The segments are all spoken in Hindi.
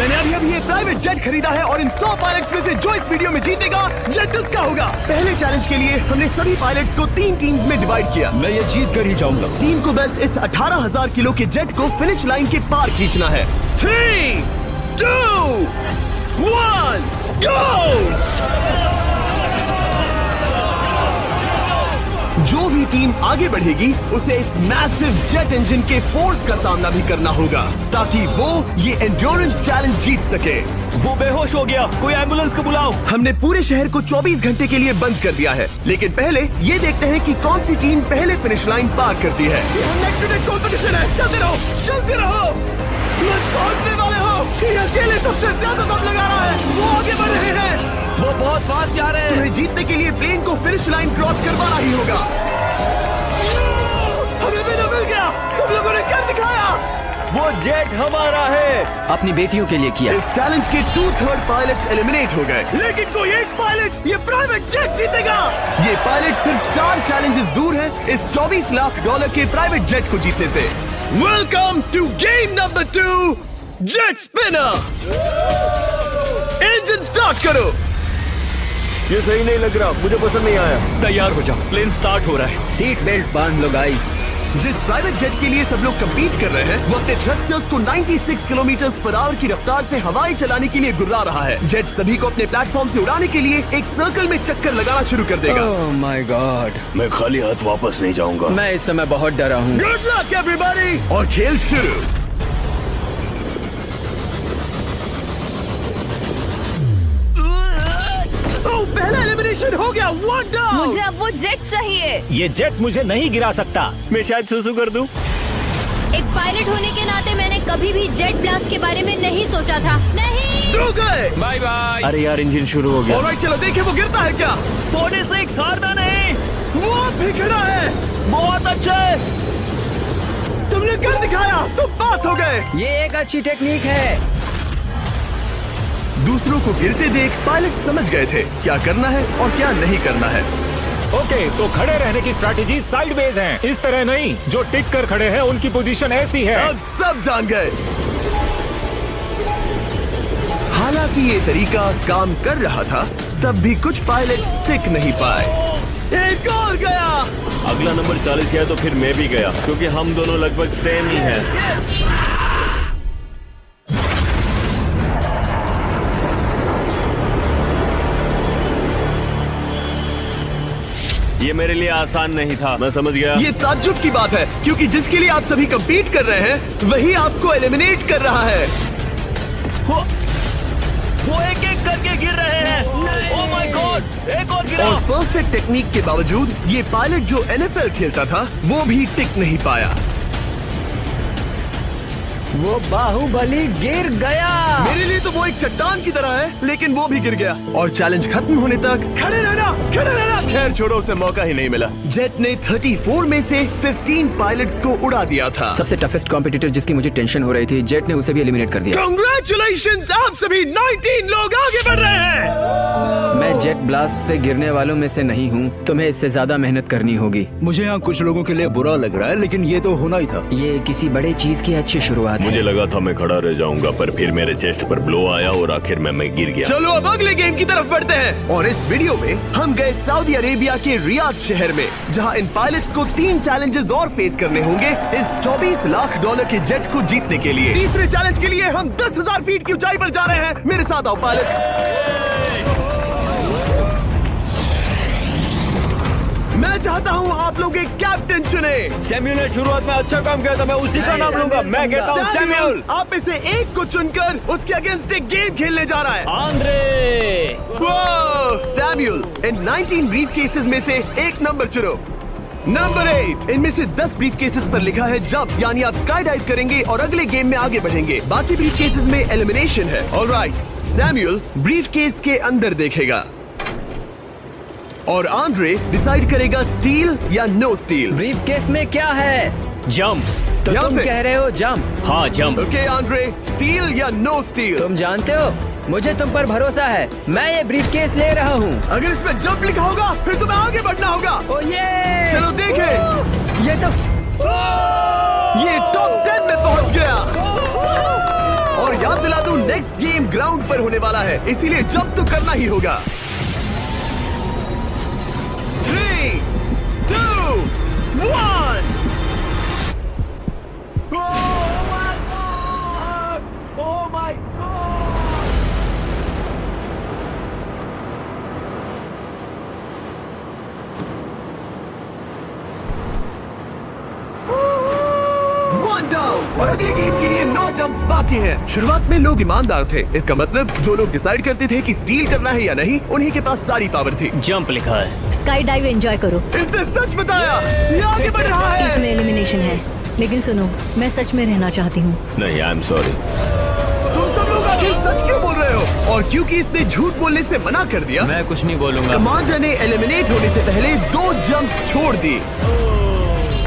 मैंने अभी ये प्राइवेट जेट खरीदा है और इन 100 पायलट्स में से जो इस वीडियो में जीतेगा जेट उसका होगा। पहले चैलेंज के लिए हमने सभी पायलट्स को 3 टीम्स में डिवाइड किया। मैं ये जीत कर ही जाऊंगा। टीम को बस इस 18,000 किलो के जेट को फिनिश लाइन के पार खींचना है। 3, 2, 1, गो! जो भी टीम आगे बढ़ेगी उसे इस मैसिव जेट इंजन के फोर्स का सामना भी करना होगा ताकि वो ये एंड्योरेंस चैलेंज जीत सके। वो बेहोश हो गया, कोई एम्बुलेंस को बुलाओ। हमने पूरे शहर को 24 घंटे के लिए बंद कर दिया है, लेकिन पहले ये देखते हैं कि कौन सी टीम पहले फिनिश लाइन पार करती है। कंपटीशन है, चलते रहो, चलते रहो। पहुंचने वाले हो, ये अकेले सबसे ज्यादा दम लगा रहा है, वो आगे बढ़ रहे हैं। वो बहुत फास्ट जा रहे हैं। तुम्हें जीतने के लिए प्लेन को फिनिश लाइन क्रॉस करवाना ही होगा। हमें विनर मिल गया, तुम लोगों ने कर दिखाया। वो जेट हमारा है। अपनी बेटियों के लिए किया। इस चैलेंज के 2/3 पायलट्स एलिमिनेट हो गए, लेकिन कोई एक पायलट ये प्राइवेट जेट जीतेगा। ये पायलट सिर्फ 4 चैलेंजेस दूर है इस $24 लाख के प्राइवेट जेट को जीतने से। Welcome to game number 2, jet spinner. Engine start करो। ये सही नहीं लग रहा, मुझे पसंद नहीं आया। तैयार हो जाओ, प्लेन स्टार्ट हो रहा है। सीट बेल्ट बांध लो गाइस। जिस प्राइवेट जेट के लिए सब लोग कम्पीट कर रहे हैं वो अपने थ्रस्टर्स को 96 किलोमीटर पर आवर की रफ्तार से हवाई चलाने के लिए गुर्रा रहा है। जेट सभी को अपने प्लेटफॉर्म से उड़ाने के लिए एक सर्कल में चक्कर लगाना शुरू कर देगा। ओह माय गॉड, मैं खाली हाथ वापस नहीं जाऊंगा। मैं इस समय बहुत डरा हूँ। गुड लक एवरीबॉडी, और खेल शुरू। पहला एलिमिनेशन हो गया, 1 डाउन। मुझे अब वो जेट चाहिए। ये जेट मुझे नहीं गिरा सकता। मैं शायद सुसु कर दूं। एक पायलट होने के नाते मैंने कभी भी जेट ब्लास्ट के बारे में नहीं सोचा था। नहीं। 2 गए। Bye bye. अरे यार, इंजन शुरू हो गया। ऑलराइट, चलो देखें वो गिरता है क्या। 46, हारना नहीं। वो भी खड़ा है। बहुत अच्छे। तुमने कर दिखाया, तुम पास हो गए। ये एक अच्छी टेक्निक है। दूसरों को गिरते देख पायलट समझ गए थे क्या करना है और क्या नहीं करना है। ओके, तो खड़े रहने की स्ट्रैटेजी साइडवेज है, इस तरह नहीं। जो टिक कर खड़े हैं उनकी पोजीशन ऐसी है। अब सब जान गए। हालांकि ये तरीका काम कर रहा था, तब भी कुछ पायलट टिक नहीं पाए। एक और गया। अगला नंबर 40 गया तो फिर मैं भी गया, क्योंकि हम दोनों लगभग सेम ही हैं। ये मेरे लिए आसान नहीं था, मैं समझ गया। ये ताज्जुब की बात है, क्योंकि जिसके लिए आप सभी कम्पीट कर रहे हैं वही आपको एलिमिनेट कर रहा है। वो एक एक करके गिर रहे हैं। ओह माय गॉड, एक और गिरा। और परफेक्ट टेक्निक के बावजूद ये पायलट जो NFL खेलता था वो भी टिक नहीं पाया। वो बाहुबली गिर गया। मेरे लिए तो वो एक चट्टान की तरह है, लेकिन वो भी गिर गया। और चैलेंज खत्म होने तक खड़े रहना, खड़े रहना। खैर छोड़ो, उसे मौका ही नहीं मिला। जेट ने 34 में से 15 पायलट्स को उड़ा दिया था। सबसे टफेस्ट कॉम्पिटिटर जिसकी मुझे टेंशन हो रही थी, जेट ने उसे भी एलिमिनेट कर दिया। कांग्रेचुलेशंस, आप सभी 19 लोग आगे बढ़ रहे हैं। मैं जेट ब्लास्ट से गिरने वालों में से नहीं हूँ। तुम्हें इससे ज्यादा मेहनत करनी होगी। मुझे यहाँ कुछ लोगों के लिए बुरा लग रहा है, लेकिन ये तो होना ही था। ये किसी बड़े चीज की अच्छी शुरुआत है। मुझे लगा था मैं खड़ा रह जाऊंगा, पर फिर मेरे चेस्ट पर ब्लो आया और आखिर में मैं गिर गया। चलो अब अगले गेम की तरफ बढ़ते हैं। और इस वीडियो में हम गए सऊदी अरेबिया के रियाद शहर में, जहां इन पायलट्स को 3 चैलेंजेस और फेस करने होंगे इस $24 लाख के जेट को जीतने के लिए। तीसरे चैलेंज के लिए हम 10,000 फीट की ऊंचाई पर जा रहे हैं। मेरे साथ आओ पायलट्स। मैं चाहता हूँ आप लोग एक कैप्टन चुने। सैम्यूल ने शुरुआत में अच्छा काम किया था, मैं उसी का नाम लूंगा। मैं कहता हूँ सैम्यूल। आप में से एक को चुनकर उसके अगेंस्ट एक गेम खेलने जा रहा है। आंद्रे। सैम्यूल, इन 19 ब्रीफ केसेस में से एक नंबर चुनो। नंबर 8। इनमें से 10 ब्रीफ केसेस पर लिखा है जंप, यानी आप स्काई डाइव करेंगे और अगले गेम में आगे बढ़ेंगे। बाकी ब्रीफ केसेस में एलिमिनेशन है। ऑलराइट, सैम्यूल ब्रीफ केस के अंदर देखेगा और आंद्रे डिसाइड करेगा स्टील या नो स्टील। ब्रीफ केस में क्या है? जंप। तो ध्यान तुम से। कह रहे हो जंप? हाँ, जंप। ओके आंद्रे, स्टील या नो स्टील? तुम जानते हो, मुझे तुम पर भरोसा है। मैं ये ब्रीफ केस ले रहा हूँ। अगर इसमें जंप लिखा होगा फिर तुम्हें आगे बढ़ना होगा। ओ ये चलो देखें। ये तो ये टॉप 10 में पहुंच गया। और याद दिला दूं, नेक्स्ट गेम ग्राउंड पर होने वाला है, इसीलिए जंप तो करना ही होगा। 3, 2, 1। और अगले गेम के लिए 9 जंप्स बाकी हैं। शुरुआत में लोग ईमानदार थे, इसका मतलब जो लोग डिसाइड करते थे कि स्टील करना है या नहीं, उन्हीं के पास सारी पावर थी। जंप लिखा है। स्काई डाइव एंजॉय करो। इसने सच बताया, ये आगे बढ़ रहा है। इसमें एलिमिनेशन है, लेकिन सुनो, मैं सच में रहना चाहती हूँ। नहीं, आई एम सॉरी। तुम सब लोग आखिर सच क्यों बोल रहे हो? और क्योंकि इसने झूठ बोलने से मना कर दिया, मैं कुछ नहीं बोलूंगा। कमांडर ने एलिमिनेट होने से पहले 2 जंप्स छोड़ दी।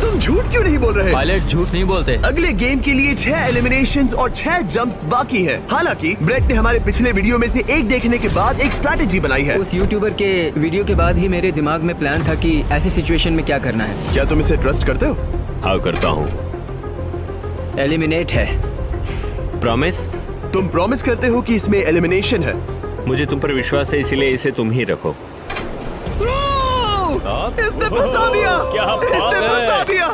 तुम झूठ क्यों नहीं बोल रहे? पायलट झूठ नहीं बोलते। अगले गेम के लिए 6 एलिमिनेशंस और 6 जंप्स बाकी हैं। हालांकि ब्रेट ने हमारे पिछले वीडियो में से एक देखने के बाद एक स्ट्रैटेजी बनाई है। उस यूट्यूबर के वीडियो के बाद ही मेरे दिमाग में प्लान था कि ऐसी सिचुएशन में क्या करना है। क्या तुम इसे ट्रस्ट करते हो? हाँ, करता हूँ। एलिमिनेट है। प्रॉमिस? तुम प्रॉमिस करते हो कि इसमें एलिमिनेशन है? मुझे तुम पर विश्वास है, इसलिए इसे तुम ही रखो। इसने फंसा दिया। क्या बात इसने है? फंसा दिया।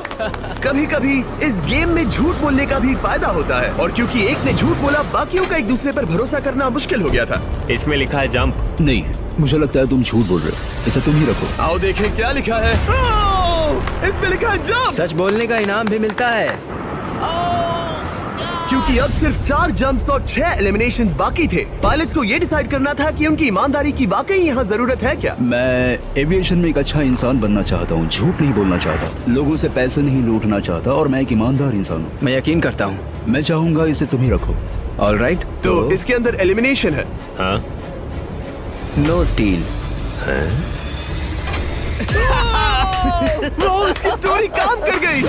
कभी कभी इस गेम में झूठ बोलने का भी फायदा होता है, और क्योंकि एक ने झूठ बोला, बाकियों का एक दूसरे पर भरोसा करना मुश्किल हो गया था। इसमें लिखा है जंप। नहीं, मुझे लगता है तुम झूठ बोल रहे हो। इसे तुम ही रखो। आओ देखें क्या लिखा है। इसमें लिखा है जंप। सच बोलने का इनाम भी मिलता है। क्योंकि अब सिर्फ 4 जंप्स और 6 एलिमिनेशंस बाकी थे। पायलट्स को ये डिसाइड करना था कि उनकी ईमानदारी की वाकई यहाँ जरूरत है क्या। मैं एविएशन में एक अच्छा इंसान बनना चाहता हूँ, झूठ नहीं बोलना चाहता, लोगों से पैसे नहीं लूटना चाहता, और मैं एक ईमानदार इंसान हूँ। मैं यकीन करता हूँ। मैं चाहूंगा इसे तुम ही रखो। All right. तो इसके अंदर एलिमिनेशन है। हाँ। No steal. वो इसकी स्टोरी काम कर गई।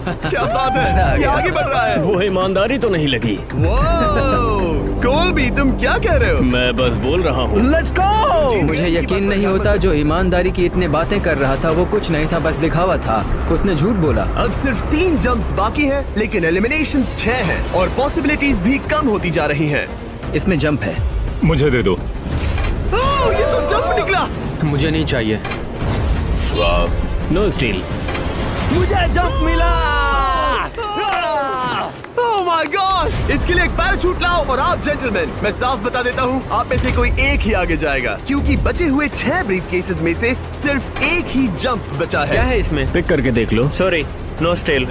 क्या बात मजा आ है, ये गया। आगे बढ़ रहा है। वो ईमानदारी तो नहीं लगी। कोलबी, तुम क्या कह रहे हो? मैं बस बोल रहा हूँ। Let's go. मुझे यकीन नहीं होता, जो ईमानदारी की इतने बातें कर रहा था वो कुछ नहीं था, बस दिखावा था। उसने झूठ बोला। अब सिर्फ 3 जंप्स बाकी हैं, लेकिन एलिमिनेशंस 6 हैं और पॉसिबिलिटीज भी कम होती जा रही हैं। इसमें जंप है। मुझे दे दो। ओह, ये तो जंप निकला। मुझे नहीं चाहिए। No steel. मुझे जंप मिला। ओह माय गॉड, इसके लिए एक पैराशूट लाओ। और आप जेंटलमैन, मैं साफ बता देता हूँ, आप में से कोई एक ही आगे जाएगा, क्योंकि बचे हुए 6 ब्रीफ केसेस में से सिर्फ एक ही जंप बचा है। क्या है इसमें? पिक करके देख लो। Sorry, no still.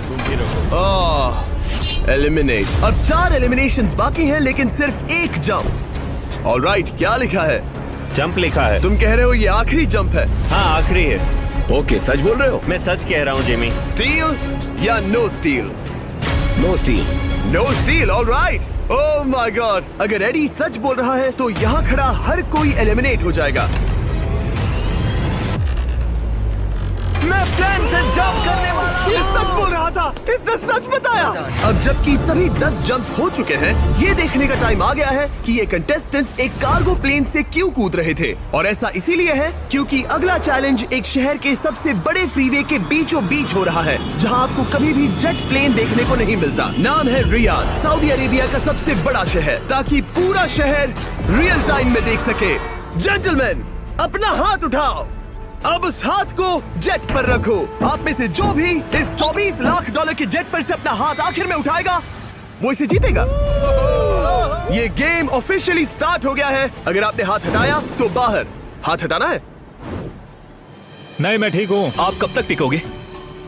एलिमिनेट। अब 4 एलिमिनेशंस बाकी हैं, लेकिन सिर्फ एक जंप। ऑलराइट, क्या लिखा है? जंप लिखा है। तुम कह रहे हो ये आखिरी जंप है? हाँ, आखिरी है। ओके, सच बोल रहे हो? मैं सच कह रहा हूँ जिमी। स्टील या no steal? No steal. No steal, all right. Oh my god, अगर एडी सच बोल रहा है तो यहाँ खड़ा हर कोई एलिमिनेट हो जाएगा। मैं प्लान से जंप करने वाला। ये सच बोल रहा था, इसने सच बताया। अब जबकि सभी 10 जंप्स हो चुके हैं, ये देखने का टाइम आ गया है कि ये कंटेस्टेंट्स एक कार्गो प्लेन से क्यों कूद रहे थे। और ऐसा इसीलिए है क्योंकि अगला चैलेंज एक शहर के सबसे बड़े फ्रीवे के बीचों बीच हो रहा है, जहां आपको कभी भी जेट प्लेन देखने को नहीं मिलता। नाम है रियाद, सऊदी अरेबिया का सबसे बड़ा शहर, ताकि पूरा शहर रियल टाइम में देख सके। जेंटलमैन, अपना हाथ उठाओ। अब उस हाथ को जेट पर रखो। आप में से जो भी इस $24 लाख के जेट पर से अपना हाथ आखिर में उठाएगा, वो इसे जीतेगा। ये गेम ऑफिशियली स्टार्ट हो गया है। अगर आपने हाथ हटाया तो बाहर। हाथ हटाना है। नहीं, मैं ठीक हूँ। आप कब तक टिकोगे?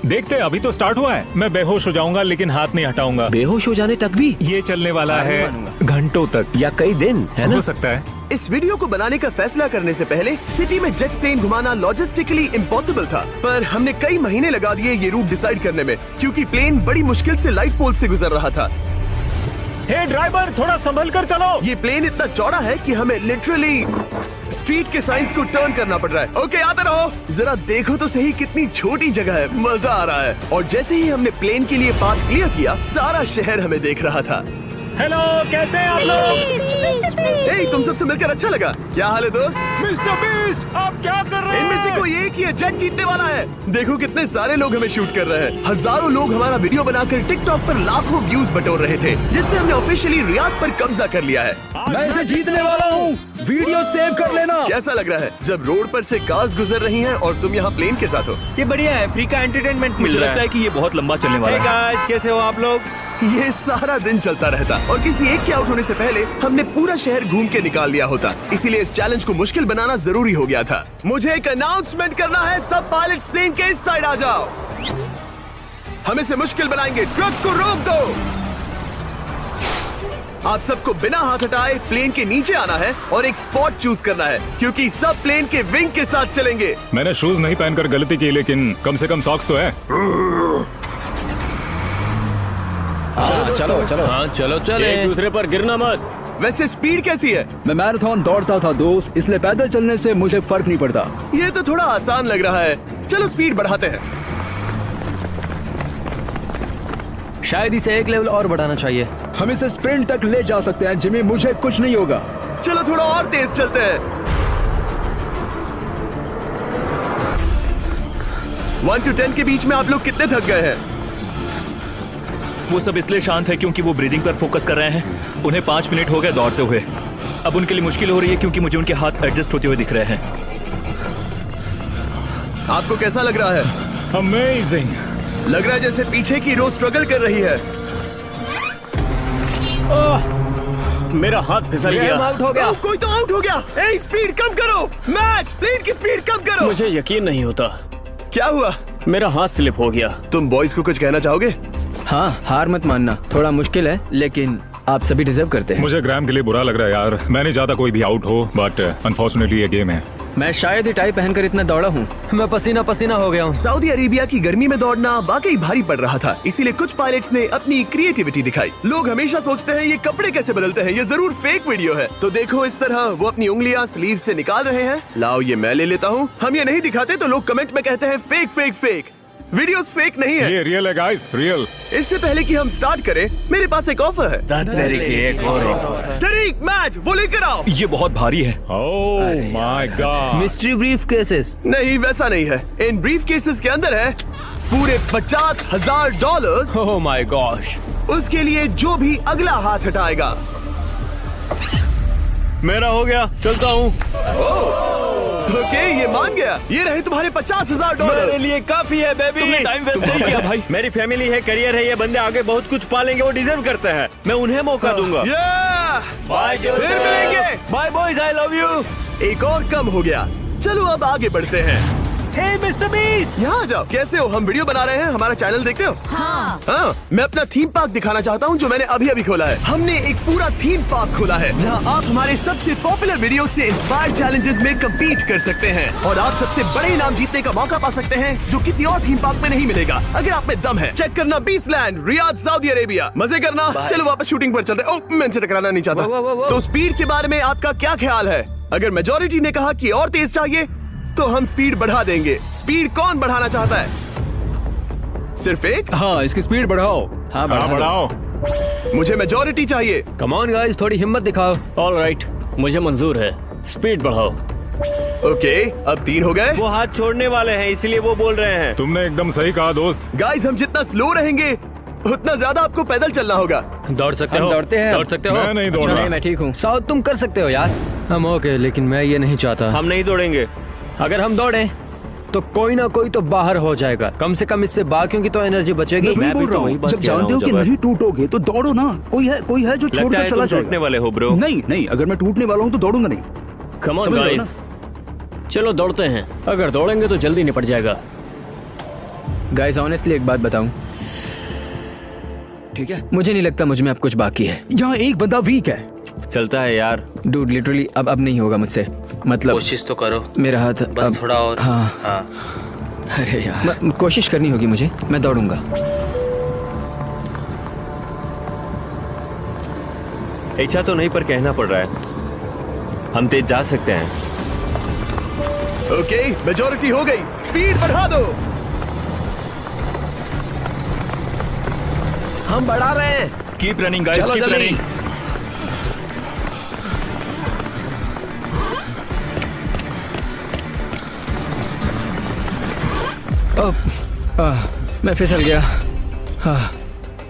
देखते हैं, अभी तो स्टार्ट हुआ है। मैं बेहोश हो जाऊंगा, लेकिन हाथ नहीं हटाऊंगा। बेहोश हो जाने तक भी? ये चलने वाला हार नहीं है मानूंगा। घंटों तक या कई दिन, है ना? हो सकता है। इस वीडियो को बनाने का फैसला करने से पहले सिटी में जेट प्लेन घुमाना लॉजिस्टिकली इम्पॉसिबल था, पर हमने कई महीने लगा दिए ये रूट डिसाइड करने में, क्योंकि प्लेन बड़ी मुश्किल से लाइट पोल से गुजर रहा था। हे ड्राइवर, थोड़ा संभल कर चलो। ये प्लेन इतना चौड़ा है कि हमें लिटरली स्ट्रीट के साइंस को टर्न करना पड़ रहा है। ओके, आते रहो। जरा देखो तो सही कितनी छोटी जगह है, मजा आ रहा है। और जैसे ही हमने प्लेन के लिए पाथ क्लियर किया, सारा शहर हमें देख रहा था। हेलो, कैसे हैं आप लोग? ए, तुम सबसे मिलकर अच्छा लगा। क्या हाल है दोस्त? मिस्टर बीस्ट, आप क्या कर रहे इनमें से हैं? कोई एक ही है जेट जीतने वाला है। देखो कितने सारे लोग हमें शूट कर रहे हैं। हजारों लोग हमारा वीडियो बनाकर टिकटॉक पर लाखों व्यूज बटोर रहे थे, जिससे हमने ऑफिशियली रियाद पर कब्जा कर लिया है। मैं इसे जीतने वाला हूँ। वीडियो सेव कर लेना। कैसा लग रहा है जब रोड पर से कार्स गुजर रही हैं और तुम यहाँ प्लेन के साथ हो? ये बढ़िया है, फ्री का एंटरटेनमेंट मिल मुझे रहा लगता है कि ये बहुत लंबा चलने वाला है। है। गाइस, कैसे हो आप लोग? ये सारा दिन चलता रहता और किसी एक के आउट होने से पहले हमने पूरा शहर घूम के निकाल लिया होता। इसीलिए इस चैलेंज को मुश्किल बनाना जरूरी हो गया था। मुझे एक अनाउंसमेंट करना है, सब पायलट्स प्लेन के इस साइड आ जाओ। हम इसे मुश्किल बनाएंगे, ट्रक को रोक दो। आप सबको बिना हाथ हटाए प्लेन के नीचे आना है और एक स्पॉट चूज करना है, क्योंकि सब प्लेन के विंग के साथ चलेंगे। मैंने शूज नहीं पहनकर गलती की, लेकिन कम से कम सॉक्स तो है। चलो चलो। हाँ चलो चले, एक दूसरे पर गिरना मत। वैसे स्पीड कैसी है? मैं मैराथन दौड़ता था दोस्त, इसलिए पैदल चलने से मुझे फर्क नहीं पड़ता। ये तो थोड़ा आसान लग रहा है। चलो स्पीड बढ़ाते हैं। शायद इसे एक लेवल और बढ़ाना चाहिए। हम इसे स्प्रिंट तक ले जा सकते हैं जिमी, मुझे कुछ नहीं होगा। चलो थोड़ा और तेज चलते हैं। 1 to 10 के बीच में आप लोग कितने थक गए हैं? वो सब इसलिए शांत है क्योंकि वो ब्रीदिंग पर फोकस कर रहे हैं। उन्हें 5 मिनट हो गए दौड़ते हुए। अब उनके लिए मुश्किल हो रही है क्योंकि मुझे उनके हाथ एडजस्ट होते हुए दिख रहे हैं। आपको कैसा लग रहा है? अमेजिंग। लग रहा है जैसे पीछे की रो स्ट्रगल कर रही है। मेरा हाथ फिसल गया। आउट हो गया। कोई तो आउट हो गया। ए, स्पीड कम करो। मैच प्लेन की स्पीड कम करो। मुझे यकीन नहीं होता, क्या हुआ? मेरा हाथ स्लिप हो गया। तुम बॉयज को कुछ कहना चाहोगे? हाँ, हार मत मानना। थोड़ा मुश्किल है, लेकिन आप सभी डिजर्व करते हैं। मुझे ग्राम के लिए बुरा लग रहा है यार। मैं नहीं चाहता कोई भी आउट हो, बट अनफॉर्चुनेटली ये गेम है। मैं शायद ही टाई पहनकर इतना दौड़ा हूँ। मैं पसीना पसीना हो गया हूँ। सऊदी अरेबिया की गर्मी में दौड़ना वाकई भारी पड़ रहा था, इसीलिए कुछ पायलट्स ने अपनी क्रिएटिविटी दिखाई। लोग हमेशा सोचते हैं ये कपड़े कैसे बदलते हैं, ये जरूर फेक वीडियो है। तो देखो इस तरह वो अपनी उंगलियां स्लीव से निकाल रहे हैं। लाओ ये मैं ले लेता हूँ। हम ये नहीं दिखाते तो लोग कमेंट में कहते हैं fake fake fake. Videos fake नहीं है। ये रियल है गाइस, रियल। इससे पहले कि हम स्टार्ट करें, मेरे पास एक ऑफर है। एक और तरीक मैच वो लेकर आओ। ये बहुत भारी है। ओह my God. Mystery brief cases. नहीं वैसा नहीं है। इन ब्रीफ केसेस के अंदर है पूरे $50,000। Oh my gosh. उसके लिए जो भी अगला हाथ हटाएगा। मेरा हो गया, चलता हूँ। ओके, ये मान गया। ये रहे तुम्हारे $50,000। मेरे लिए काफी है बेबी। तुमने टाइम वेस्ट तुमने नहीं किया भाई। मेरी फैमिली है, करियर है, ये बंदे आगे बहुत कुछ पालेंगे, वो डिजर्व करते हैं। मैं उन्हें मौका दूंगा। बाय फिर मिलेंगे। Bye boys, I love you. एक और कम हो गया। चलो अब आगे बढ़ते हैं। हे मिस्टर बीस्ट, यहाँ आ जाओ। कैसे हो? हम वीडियो बना रहे हैं, हमारा चैनल देखते हो? हाँ, मैं अपना थीम पार्क दिखाना चाहता हूँ जो मैंने अभी अभी खोला है। हमने एक पूरा थीम पार्क खोला है जहाँ आप हमारे सबसे पॉपुलर वीडियो से इंस्पायर चैलेंजेस में कम्पीट कर सकते हैं और आप सबसे बड़े इनाम जीतने का मौका पा सकते हैं जो किसी और थीम पार्क में नहीं मिलेगा। अगर आप में दम है, चेक करना beast land, Riyadh, Saudi Arabia. मजे करना। चलो वापस शूटिंग पर चलते हैं। मैं इनसे टकराना नहीं चाहता। वो। तो स्पीड के बारे में आपका क्या ख्याल है? अगर मेजोरिटी ने कहा कि और तेज चाहिए तो हम स्पीड बढ़ा देंगे। स्पीड कौन बढ़ाना चाहता है? सिर्फ एक? हाँ, इसकी स्पीड बढ़ाओ। हाँ, हाँ, बढ़ाओ। मुझे मेजोरिटी चाहिए। कम ऑन गाइस, थोड़ी हिम्मत दिखाओ। ऑलराइट, मुझे मंजूर है। स्पीड बढ़ाओ। ओके, अब 3 हो गए। वो हाथ छोड़ने वाले हैं, इसलिए वो बोल रहे हैं। तुमने एकदम सही कहा दोस्त। गाइस, हम जितना स्लो रहेंगे उतना ज्यादा आपको पैदल चलना होगा। दौड़ सकते हम हो? दौड़ते हैं। दौड़ सकते हो? मैं नहीं दौड़ अच्छा, रहा। नहीं, मैं ठीक हूँ। साउथ तुम कर सकते हो यार। हम ओके, लेकिन मैं ये नहीं चाहता। हम नहीं दौड़ेंगे। अगर हम दौड़े तो कोई ना कोई तो बाहर हो जाएगा। कम से कम इससे बाकियों की तो एनर्जी बचेगी। मैं बोल भी तो रहा वही हूँ, बात जब कह रहा जानते हो हूँ, कि जबर। नहीं टूटोगे तो दौड़ो ना। कोई है जो लगता छोड़कर है चला तुम टूटने जाएगा। वाले हो ब्रो। नहीं, अगर मैं टूटने वाला हूँ तो दौड़ूंगा नहीं। कम ऑन समझ रहे हो गाइस, चलो दौड़ते हैं। अगर दौड़ेंगे तो जल्दी निपट जाएगा। गाइस ऑनेस्टली एक बात बताऊं, ठीक है, मुझे नहीं लगता मुझ में अब कुछ बाकी है। यहाँ एक बंदा वीक है। चलता है यार। डूड लिटरली अब नहीं होगा मुझसे। मतलब कोशिश तो करो, मेरा हाथ बस अब, थोड़ा और। हाँ। अरे यार, कोशिश करनी होगी मुझे। मैं दौड़ूंगा। इच्छा तो नहीं पर कहना पड़ रहा है। हम तेज जा सकते हैं। ओके, मेजोरिटी हो गई। स्पीड बढ़ा दो। हम बढ़ा रहे हैं। कीप रनिंग गाइस, चलो कीप जल्दी। रनिंग। मैं फिसल गया।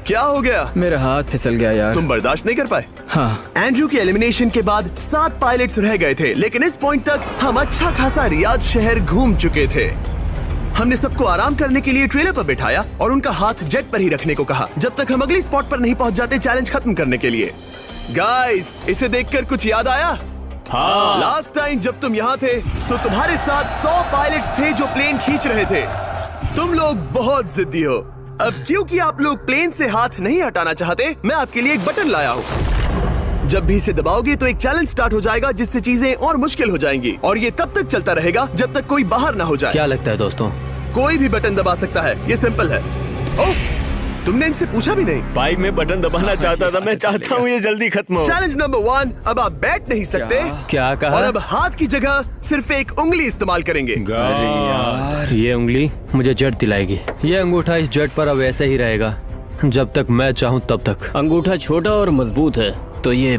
क्या हो गया? मेरा हाथ फिसल गया यार। तुम बर्दाश्त नहीं कर पाए? हाँ। एंड्रू के एलिमिनेशन के बाद 7 पायलट्स रह गए थे, लेकिन इस पॉइंट तक हम अच्छा खासा रियाद शहर घूम चुके थे। हमने सबको आराम करने के लिए ट्रेलर पर बिठाया और उनका हाथ जेट पर ही रखने को कहा जब तक हम अगली स्पॉट पर नहीं पहुंच जाते चैलेंज खत्म करने के लिए। गाइस, इसे देखकर कुछ याद आया? हाँ। लास्ट टाइम जब तुम यहाँ थे तो तुम्हारे साथ 100 पायलट्स थे जो प्लेन खींच रहे थे। तुम लोग बहुत जिद्दी हो। अब क्योंकि आप लोग प्लेन से हाथ नहीं हटाना चाहते, मैं आपके लिए एक बटन लाया हूँ। जब भी इसे दबाओगे तो एक चैलेंज स्टार्ट हो जाएगा जिससे चीजें और मुश्किल हो जाएंगी और ये तब तक चलता रहेगा जब तक कोई बाहर ना हो जाए। क्या लगता है दोस्तों? कोई भी बटन दबा सकता है, ये सिंपल है। ओह, तुमने इनसे पूछा भी नहीं। भाई मैं बटन दबाना चाहता था, मैं चाहता हूँ ये जल्दी खत्म हो। चैलेंज नंबर 1, अब आप बैठ नहीं सकते। क्या कहा? और अब हाथ की जगह सिर्फ एक उंगली इस्तेमाल करेंगे। अरे यार, ये उंगली मुझे जट दिलाएगी। ये अंगूठा इस जट पर अब ऐसे ही रहेगा जब तक मैं चाहूँ तब तक। अंगूठा छोटा और मजबूत है तो ये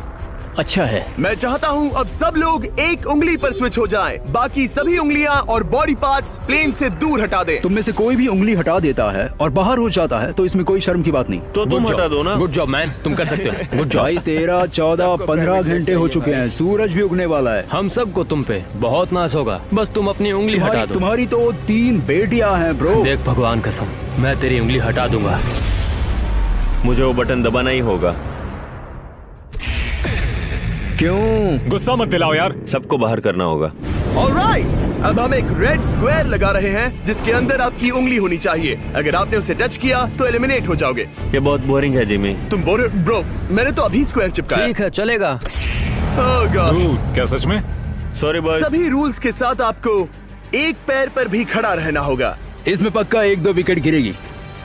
अच्छा है। मैं चाहता हूँ अब सब लोग एक उंगली पर स्विच हो जाएं। बाकी सभी उंगलियां और बॉडी पार्ट्स प्लेन से दूर हटा दें। तुम में से कोई भी उंगली हटा देता है और बाहर हो जाता है तो इसमें कोई शर्म की बात नहीं। तो तुम हटा दो ना। गुड जॉब मैन, तुम कर सकते हो। Good job. भाई 13, 14, 15 घंटे हो चुके हैं, सूरज भी उगने वाला है। हम सबको तुम पे बहुत नाज होगा, बस तुम अपनी उंगली हटा दो। तुम्हारी तो 3 बेटियां हैं ब्रो। देख भगवान कसम, मैं तेरी उंगली हटा दूंगा। मुझे वो बटन दबाना ही होगा। क्यों? गुस्सा मत दिलाओ यार। सबको बाहर करना होगा। ऑलराइट, अब हम एक रेड स्क्वायर लगा रहे हैं जिसके अंदर आपकी उंगली होनी चाहिए। अगर आपने उसे टच किया तो एलिमिनेट हो जाओगे। ये बहुत बोरिंग है जिमी। तुम बोल ब्रो, मैंने तो अभी स्क्वायर चिपकाया। ठीक है, चलेगा। Oh gosh। क्या सच में? Sorry boy. सभी रूल्स के साथ आपको एक पैर पर भी खड़ा रहना होगा। इसमें पक्का 1-2 विकेट गिरेगी।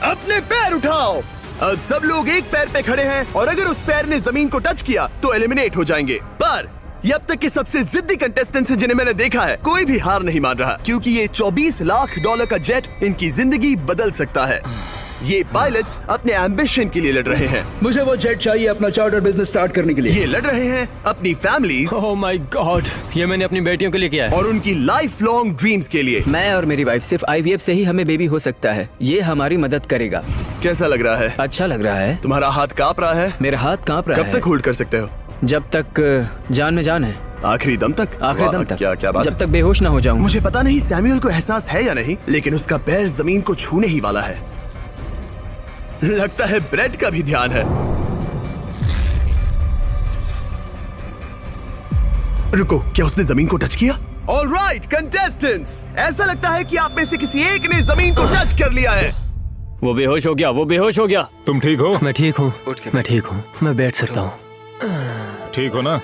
अपने पैर उठाओ। अब सब लोग एक पैर पे खड़े हैं और अगर उस पैर ने जमीन को टच किया तो एलिमिनेट हो जाएंगे। पर ये अब तक के सबसे जिद्दी कंटेस्टेंट्स हैं जिन्हें मैंने देखा है। कोई भी हार नहीं मान रहा क्योंकि ये $24 लाख का जेट इनकी जिंदगी बदल सकता है। ये पायलट्स अपने एम्बिशन के लिए लड़ रहे हैं। मुझे वो जेट चाहिए अपना चार्टर बिजनेस स्टार्ट करने के लिए। ये लड़ रहे हैं अपनी फैमिलीज ओह माय गॉड, ये मैंने अपनी बेटियों के लिए किया है। और उनकी लाइफ लॉन्ग ड्रीम्स के लिए। मैं और मेरी वाइफ सिर्फ IVF से ही हमें बेबी हो सकता है। ये हमारी मदद करेगा। कैसा लग रहा है? अच्छा लग रहा है। तुम्हारा हाथ कांप रहा है? मेरा हाथ कांप रहा है। कब तक होल्ड कर सकते हो? जब तक जान में जान है। आखिरी दम तक? आखिरी दम वाह, तक। क्या बात जब है। तक बेहोश ना हो जाऊं। मुझे पता नहीं सैमुअल को एहसास है या नहीं, लेकिन उसका पैर जमीन को छूने ही वाला है। लगता है ब्रेड का भी ध्यान है। रुको, क्या उसने जमीन को टच किया? ऑलराइट कंटेस्टेंट्स, ऐसा लगता है कि आप में से किसी एक ने जमीन को टच कर लिया है। वो बेहोश हो गया, वो बेहोश हो गया। तुम ठीक हो? मैं ठीक हूँ, मैं ठीक हूँ, मैं बैठ सकता हूँ। ठीक हो ना?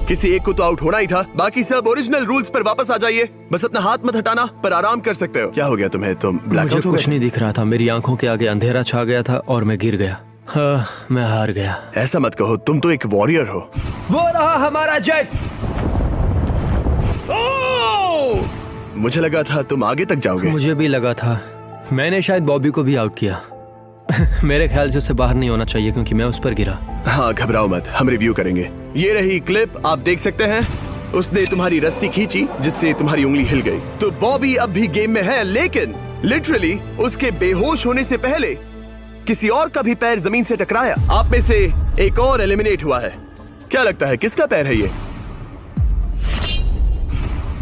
किसी एक को तो आउट होना ही था। बाकी सब ओरिजिनल रूल्स पर वापस आ जाइए। बस अपना हाथ मत हटाना, पर आराम कर सकते हो। क्या हो गया तुम्हें? तुम मुझे ब्लैकआउट हो कुछ गए? नहीं दिख रहा था। मेरी आंखों के आगे अंधेरा छा गया था और मैं गिर गया। हाँ, मैं हार गया। ऐसा मत कहो, तुम तो एक वॉरियर हो। वो रहा हमारा जेट। मुझे लगा था तुम आगे तक जाओगे। मुझे भी लगा था। मैंने शायद बॉबी को भी आउट किया। मेरे ख्याल से उसे बाहर नहीं होना चाहिए क्योंकि मैं उस पर गिरा। हाँ, घबराओ मत, हम रिव्यू करेंगे। ये रही क्लिप, आप देख सकते हैं। उसने तुम्हारी रस्सी खींची जिससे तुम्हारी उंगली हिल गई। तो बॉबी अब भी गेम में है, लेकिन लिटरली उसके बेहोश होने से पहले किसी और का भी पैर जमीन से टकराया। आप में से एक और एलिमिनेट हुआ है। क्या लगता है किसका पैर है ये?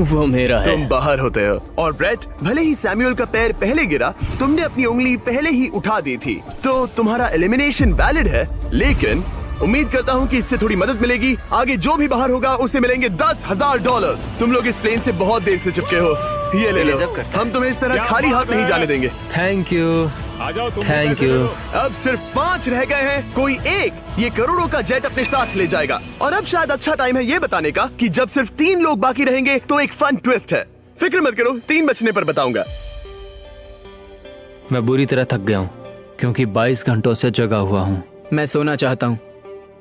वो मेरा है। तुम बाहर होते हो। और ब्रेट, भले ही सैमुअल का पैर पहले गिरा, तुमने अपनी उंगली पहले ही उठा दी थी, तो तुम्हारा एलिमिनेशन वैलिड है। लेकिन उम्मीद करता हूँ कि इससे थोड़ी मदद मिलेगी। आगे जो भी बाहर होगा उसे मिलेंगे $10,000। तुम लोग इस प्लेन से बहुत देर से चिपके हो, ये ले लो। हम तुम्हें इस तरह खाली हाथ नहीं जाने देंगे। थैंक यू, आ जाओ तुम। Thank you. अब सिर्फ 5 रह गए हैं। कोई एक ये करोड़ों का जेट अपने साथ ले जाएगा। और अब शायद अच्छा टाइम है ये बताने का कि जब सिर्फ 3 लोग बाकी रहेंगे तो एक फन ट्विस्ट है। फिक्र मत करो, 3 बचने पर बताऊंगा। मैं बुरी तरह थक गया हूँ क्योंकि 22 घंटों से जगा हुआ हूँ। मैं सोना चाहता हूँ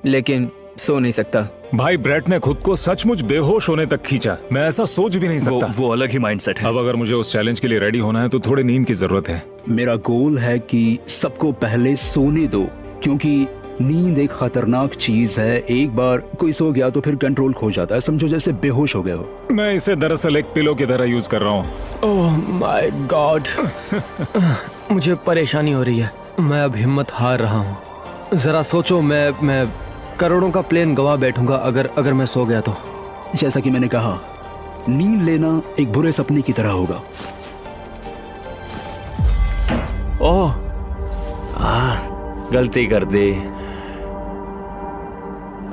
लेकिन सो नहीं सकता। भाई ब्रेट ने खुद को सचमुच बेहोश होने तक खींचा। मैं ऐसा सोच भी नहीं सकता। वो अलग ही माइंडसेट है। अब अगर मुझे उस चैलेंज के लिए रेडी होना है तो थोड़ी नींद की जरूरत है। मेरा गोल है कि सबको पहले सोने दो, क्योंकि नींद एक खतरनाक चीज है। एक बार कोई सो गया तो फिर कंट्रोल खो जाता है, समझो जैसे बेहोश हो गए हो। मैं इसे दरअसल एक पिलो की तरह यूज कर रहा हूँ। ओह माय गॉड, मुझे परेशानी हो रही है। मैं अब हिम्मत हार रहा हूँ। जरा सोचो, मैं करोड़ों का प्लेन गवा बैठूंगा अगर मैं सो गया तो। जैसा कि मैंने कहा, नींद लेना एक बुरे सपने की तरह होगा। ओह, गलती कर दी।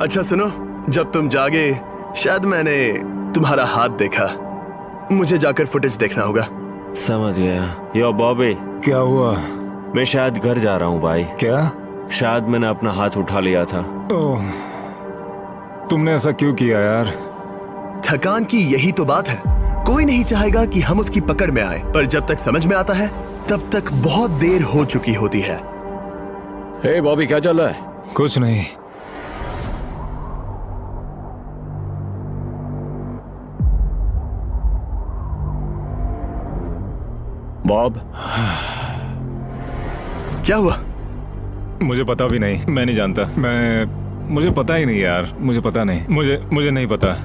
अच्छा सुनो, जब तुम जागे शायद मैंने तुम्हारा हाथ देखा। मुझे जाकर फुटेज देखना होगा। समझ गया। यो बॉबी, क्या हुआ? मैं शायद घर जा रहा हूँ भाई। क्या? शायद मैंने अपना हाथ उठा लिया था। ओह, तुमने ऐसा क्यों किया यार? थकान की यही तो बात है। कोई नहीं चाहेगा कि हम उसकी पकड़ में आए, पर जब तक समझ में आता है तब तक बहुत देर हो चुकी होती है। हे बॉबी, क्या चल रहा है? कुछ नहीं। बॉब, क्या हुआ? मुझे पता भी नहीं, मैं नहीं जानता। मुझे पता ही नहीं यार, मुझे पता नहीं। मुझे नहीं पता।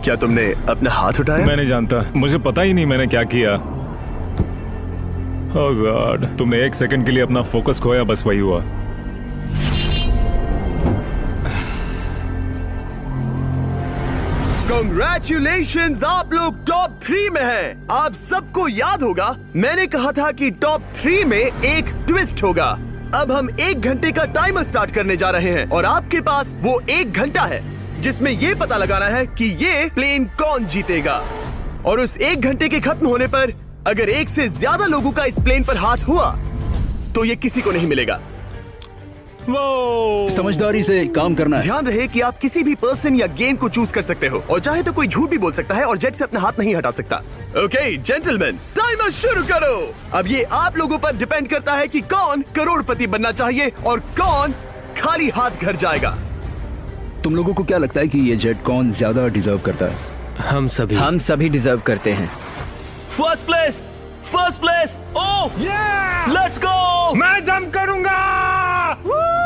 क्या तुमने अपना हाथ उठाया? मैं नहीं जानता, मुझे पता ही नहीं मैंने क्या किया। ओह गॉड, तुमने एक सेकंड के लिए अपना फोकस खोया, बस वही हुआ। Congratulations, आप लोग टॉप 3 में हैं। आप सबको याद होगा मैंने कहा था कि टॉप 3 में एक ट्विस्ट होगा। अब हम 1 घंटे का टाइमर स्टार्ट करने जा रहे हैं और आपके पास वो 1 घंटा है जिसमें ये पता लगाना है कि ये प्लेन कौन जीतेगा। और उस 1 घंटे के खत्म होने पर अगर 1 से ज्यादा लोगों का इस प्लेन पर हाथ हुआ तो ये किसी को नहीं मिलेगा। समझदारी से काम करना है। ध्यान रहे कि आप किसी भी पर्सन या गेम को चूज कर सकते हो और चाहे तो कोई झूठ भी बोल सकता है और जेट से अपना हाथ नहीं हटा सकता। ओके जेंटलमैन, टाइमर शुरू करो। अब ये आप लोगों पर डिपेंड करता है कि कौन करोड़पति बनना चाहिए और कौन खाली हाथ घर जाएगा। तुम लोगों को क्या लगता है कि ये जेट कौन ज्यादा डिजर्व करता है? हम सभी डिजर्व करते हैं। First place. Oh let's go. मैं जंप करूंगा।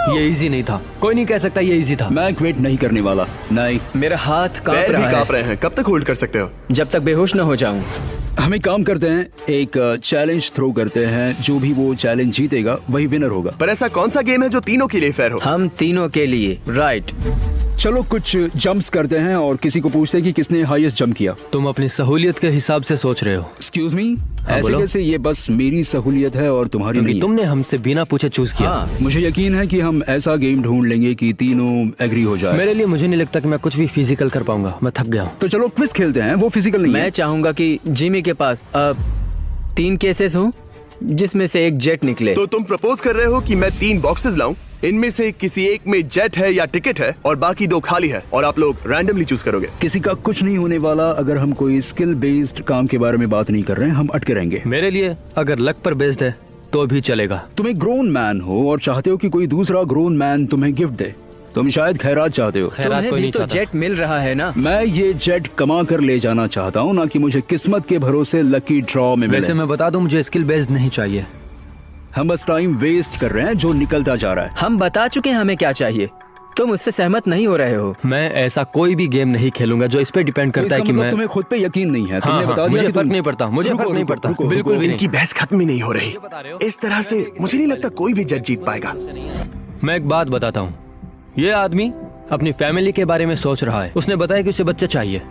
ये इजी नहीं था, कोई नहीं कह सकता ये इजी था। मैं क्विट नहीं करने वाला। नहीं, मेरा हाथ कांप पैर भी रहा कांप है। रहे हैं। कब तक होल्ड कर सकते हो? जब तक बेहोश न हो जाऊं। हम एक काम करते हैं, एक चैलेंज थ्रो करते हैं। जो भी वो चैलेंज जीतेगा वही विनर होगा। पर ऐसा कौन सा गेम है जो तीनों के लिए फेयर हो? हम तीनों के लिए। राइट। चलो कुछ जंप्स करते हैं और किसी को पूछते हैं कि किसने हाईएस्ट जंप किया। तुम अपनी सहूलियत के हिसाब से सोच रहे हो। एक्सक्यूज मी, ऐसे बोलो। कैसे? ये बस मेरी सहूलियत है और तुम्हारी क्योंकि नहीं। तुमने हमसे बिना पूछे चूज किया। हाँ, मुझे यकीन है कि हम ऐसा गेम ढूंढ लेंगे कि तीनों एग्री हो जाए। मेरे लिए मुझे नहीं लगता कि मैं कुछ भी फिजिकल कर पाऊंगा, मैं थक गया हूँ। तो चलो क्विज खेलते हैं। वो फिजिकल नहीं मैं है। चाहूंगा कि जिमी के पास 3 केसेस हों जिसमें से एक जेट निकले। तो तुम प्रपोज कर रहे हो कि मैं 3 बॉक्सेस लाऊं, इनमें से किसी एक में जेट है या टिकट है और बाकी 2 खाली है और आप लोग रैंडमली चूज करोगे। किसी का कुछ नहीं होने वाला। अगर हम कोई स्किल बेस्ड काम के बारे में बात नहीं कर रहे हैं, हम अटके रहेंगे। मेरे लिए अगर लक पर बेस्ड है तो भी चलेगा। तुम एक ग्रोन मैन हो और चाहते हो कि कोई दूसरा ग्रोन मैन तुम्हें गिफ्ट दे। तुम शायद खैरात चाहते हो। खैरात तुम्हें कोई भी नहीं तो चाहता। जेट मिल रहा है ना। मैं ये जेट कमा कर ले जाना चाहता हूँ, ना कि मुझे किस्मत के भरोसे लकी ड्रॉ में मिले। वैसे मैं बता दूं, मुझे स्किल बेस्ड नहीं चाहिए। हम बस टाइम वेस्ट कर रहे हैं जो निकलता जा रहा है। हम बता चुके हैं हमें क्या चाहिए। तुम उससे सहमत नहीं हो रहे हो। मैं ऐसा कोई भी गेम नहीं खेलूंगा जो इस पे डिपेंड तो करता है इसका कि मतलब मैं तुम्हें खुद पे यकीन नहीं है। तुमने हाँ, बता दिया मुझे कि फर्क तुम- नहीं पड़ता, मुझे रुको, फर्क नहीं रुको, पड़ता, रुको, बिल्कुल रुको। भी नहीं। इनकी बहस खत्म ही नहीं हो रही। इस तरह से मुझे नहीं लगता कोई भी जेट जीत पाएगा। मैं एक बात बताता हूँ, ये आदमी अपनी फैमिली के बारे में सोच रहा है। उसने बताया कि उसे बच्चा चाहिए।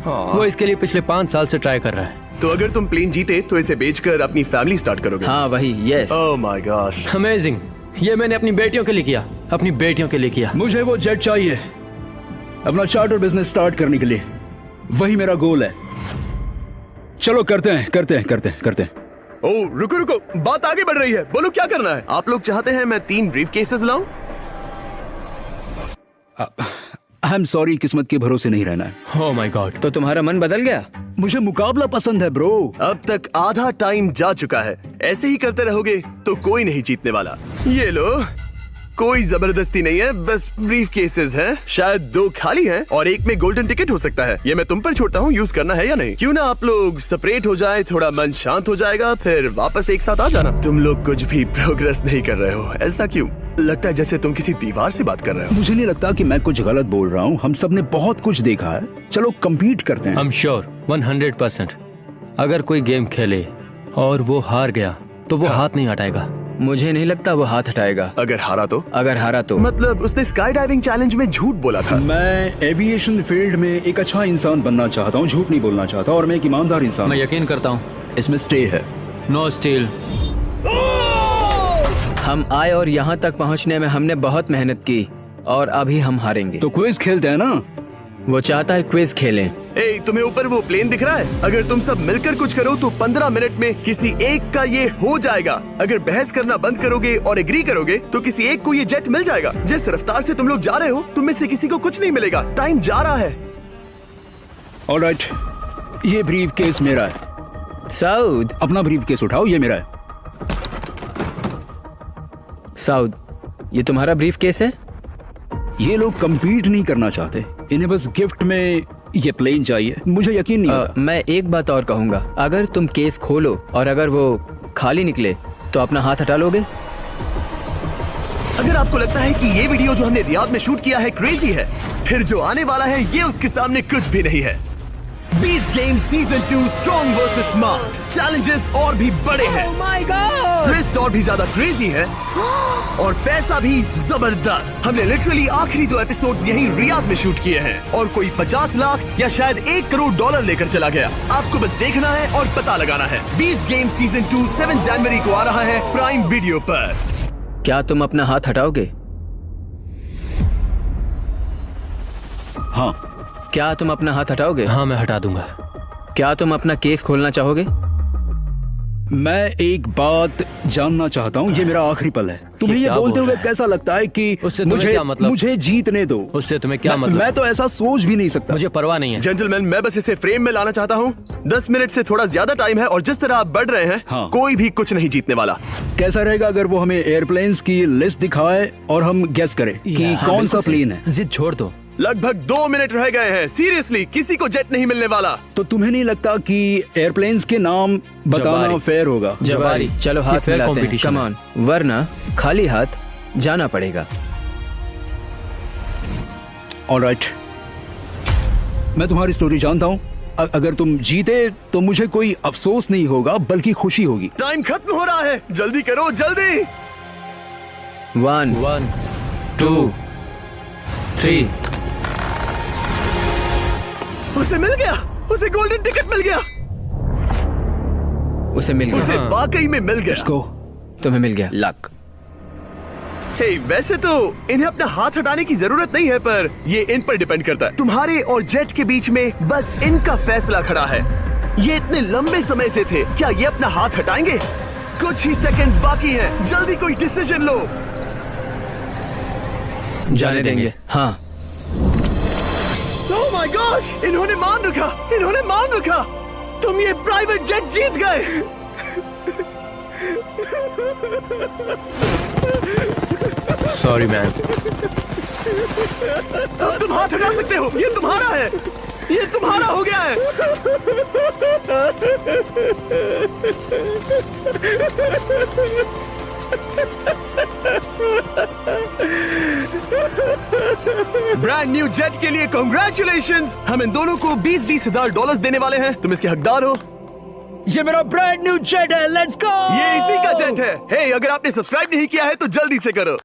वो इसके लिए पिछले 5 साल से ट्राई कर रहा है। तो अगर तुम प्लेन जीते तो इसे बेचकर अपनी फैमिली स्टार्ट करोगे? हाँ वही, yes. Oh my gosh, amazing. ये मैंने अपनी बेटियों के लिए किया, अपनी बेटियों के लिए किया। मुझे वो जेट चाहिए अपना चार्टर बिजनेस स्टार्ट करने के लिए। वही मेरा गोल है। चलो करते हैं। ओह रुको, बात आगे बढ़ रही है। बोलो क्या करना है? आप लोग चाहते हैं मैं 3 ब्रीफ केसेस लाऊं? आई एम सॉरी, किस्मत के भरोसे नहीं रहना है। ओह माय गॉड। तो तुम्हारा मन बदल गया? मुझे मुकाबला पसंद है ब्रो। अब तक आधा टाइम जा चुका है। ऐसे ही करते रहोगे तो कोई नहीं जीतने वाला। ये लो, कोई जबरदस्ती नहीं है, बस ब्रीफ केसेस हैं। शायद 2 खाली हैं और एक में गोल्डन टिकट हो सकता है। ये मैं तुम पर छोड़ता हूँ, यूज करना है या नहीं। क्यों ना आप लोग सेपरेट हो जाए, थोड़ा मन शांत हो जाएगा, फिर वापस एक साथ आ जाना। तुम लोग कुछ भी प्रोग्रेस नहीं कर रहे हो, ऐसा क्यों? लगता है जैसे तुम किसी दीवार से बात कर रहे हो। मुझे नहीं लगता कि मैं कुछ गलत बोल रहा हूँ। हम सब ने बहुत कुछ देखा है। चलो कम्पीट करते हैं। I am sure 100%। अगर कोई गेम खेले और वो हार गया तो वो हाथ नहीं हटाएगा। मुझे नहीं लगता वो हाथ हटाएगा। अगर हारा तो? अगर हारा तो मतलब उसने स्काई डाइविंग चैलेंज में झूठ बोला था। मैं एविएशन फील्ड में एक अच्छा इंसान बनना चाहता हूँ, झूठ नहीं बोलना चाहता, और मैं एक ईमानदार इंसान मैं हूँ। यकीन करता हूँ। इसमें स्टे है। No steal. हम आए और यहाँ तक पहुँचने में हमने बहुत मेहनत की और अभी हम हारेंगे। तो क्विज खेलते हैं ना? वो चाहता है क्विज खेलें। ए, तुम्हें ऊपर वो प्लेन दिख रहा है? अगर तुम सब मिलकर कुछ करो तो 15 मिनट में किसी एक का ये हो जाएगा। अगर बहस करना बंद करोगे और एग्री करोगे तो किसी एक को ये जेट मिल जाएगा। जिस रफ्तार से तुम लोग जा रहे हो, तुम में से किसी को कुछ नहीं मिलेगा। टाइम जा रहा है। ऑलराइट, ये ब्रीफ केस मेरा है। साउद, अपना ब्रीफ केस उठाओ, ये मेरा है। साउद, ये तुम्हारा ब्रीफ केस है? ये लोग compete नहीं करना चाहते, इन्हें बस गिफ्ट में ये प्लेन चाहिए। मुझे यकीन नहीं होता। मैं एक बात और कहूँगा, अगर तुम केस खोलो और अगर वो खाली निकले तो अपना हाथ हटा लोगे? अगर आपको लगता है कि ये वीडियो जो हमने रियाद में शूट किया है क्रेजी है, फिर जो आने वाला है ये उसके सामने कुछ भी नहीं है। Beast game season 2 strong versus smart. Challenges और भी बड़े हैं। ट्विस्ट और भी ज्यादा क्रेजी है और पैसा भी जबरदस्त। हमने लिटरली आखिरी 2 एपिसोड्स यहीं रियाद में शूट किए हैं और कोई 50 लाख या शायद $1 करोड़ लेकर चला गया। आपको बस देखना है और पता लगाना है। बीस्ट गेम सीजन 2 7 जनवरी को आ रहा है प्राइम वीडियो पर। क्या तुम अपना हाथ हटाओगे? हाँ। क्या तुम अपना हाथ हटाओगे? हाँ, मैं हटा दूंगा। क्या तुम अपना केस खोलना चाहोगे? मैं एक बात जानना चाहता हूँ, ये मेरा आखिरी पल है। तुम्हें ये क्या बोलते बोल हुए रहा है? कैसा लगता है कि उससे तुम्हें मुझे क्या मतलब? मुझे जीतने दो। उससे तुम्हें क्या मतलब? मैं तो ऐसा सोच भी नहीं सकता। मुझे परवाह नहीं है। जेंटलमैन, मैं बस इसे फ्रेम में लाना चाहता हूँ। 10 मिनट से थोड़ा ज्यादा टाइम है और जिस तरह आप बढ़ रहे हैं, हाँ। कोई भी कुछ नहीं जीतने वाला। कैसा रहेगा अगर वो हमें एयरप्लेन्स की लिस्ट दिखाए और हम गेस करें कि हाँ, कौन सा बिल्कुल सही। प्लेन है? जिद छोड़ दो। लगभग 2 मिनट रह गए हैं। सीरियसली, किसी को जेट नहीं मिलने वाला। तो तुम्हें नहीं लगता कि एयरप्लेन्स के नाम बताना जवारी। फेयर होगा? जवारी, चलो ये हाथ fair मिलाते हैं। competition कम है। ऑन, वरना खाली हाथ जाना पड़ेगा। ऑलराइट, मैं तुम्हारी स्टोरी जानता हूँ। अगर तुम जीते तो मुझे कोई अफसोस नहीं होगा बल्कि खुशी होगी। टाइम खत्म हो रहा है, जल्दी करो, जल्दी। 1 1 2 3। उसे मिल गया, उसे गोल्डन टिकट मिल गया। उसे मिल उसे गया। वाकई में मिल गया। इसको तुम्हें मिल गया। लक। हे, वैसे तो इन्हें अपना हाथ हटाने की जरूरत नहीं है, पर ये इन पर डिपेंड करता है। तुम्हारे और जेट के बीच में बस इनका फैसला खड़ा है। ये इतने लंबे समय से थे, क्या ये अपना हाथ हटाएंगे? कुछ ही सेकंड्स बाकी हैं, जल्दी कोई डिसीजन लो। जाने देंगे। हाँ। ओह माय गॉड, इन्होंने मान रखा, इन्होंने मान रखा। तुम ये प्राइवेट जेट जीत गए। Sorry man. अब तुम हाथ हटा सकते हो, ये तुम्हारा है, ये तुम्हारा हो गया है। ब्रांड न्यू जेट के लिए कांग्रेचुलेशंस। हम इन दोनों को $20,000 $20,000 देने वाले हैं। तुम इसके हकदार हो। ये मेरा ब्रांड न्यू जेट है, लेट्स गो। ये इसी का जेट है। हे, अगर आपने सब्सक्राइब नहीं किया है तो जल्दी से करो।